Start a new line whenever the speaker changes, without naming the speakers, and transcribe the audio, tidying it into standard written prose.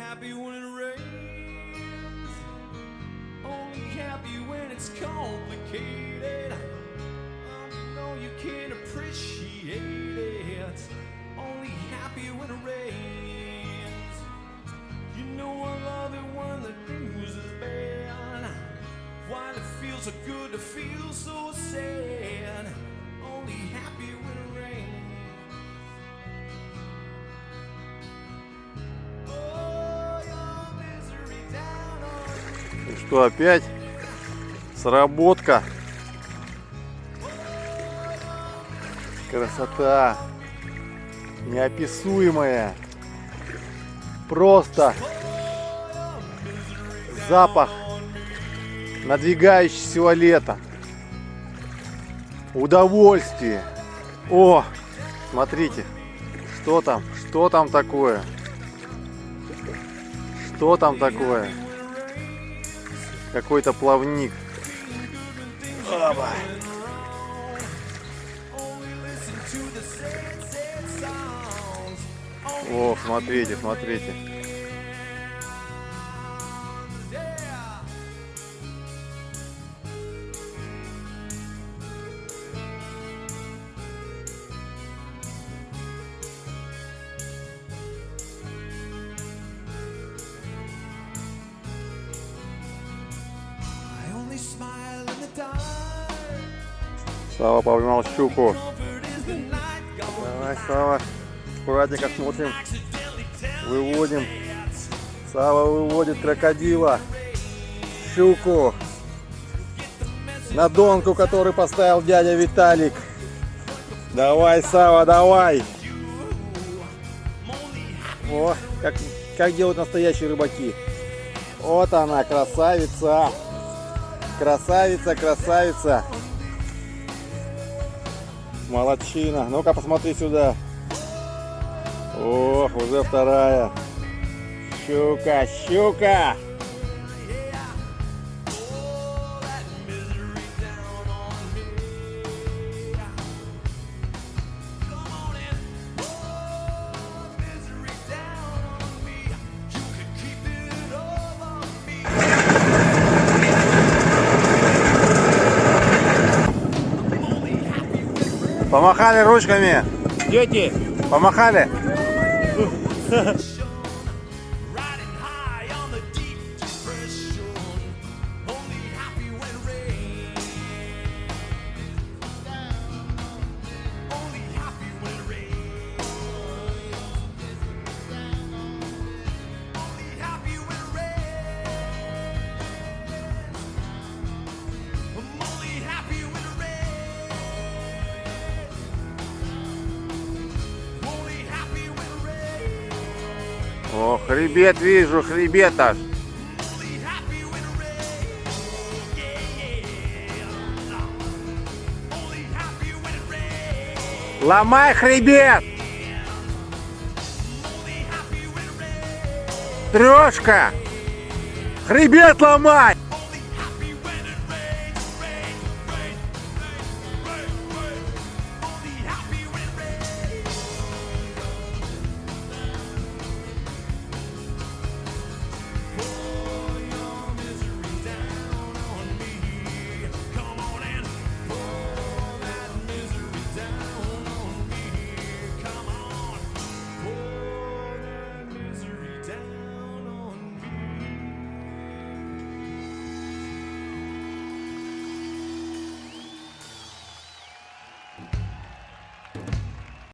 happy when it rains. Only happy when it's complicated. You know you can't appreciate it. Only happy when it rains. You know I love it when the news is bad. While it feels so good to feel so sad. Only happy when it rains. Oh, your misery down on me.
И что, опять сработка? Красота неописуемая. Просто запах надвигающегося лета. Удовольствие. О, смотрите, что там такое? Что там такое? Какой-то плавник. Оба. О, смотрите, смотрите. Сава поймал щуку. Давай, Сава, аккуратненько смотрим. Выводим. Сава выводит крокодила. Щуку. На донку, который поставил дядя Виталик. Давай, Сава, давай. О, как делают настоящие рыбаки. Вот она, красавица. Красавица, красавица. Молодчина. Ну-ка, посмотри сюда. Ох, уже вторая. Щука, щука. Помахали ручками.
Дети.
Помахали. О, хребет вижу, хребет аж. Ломай хребет! Трешка! Хребет ломай!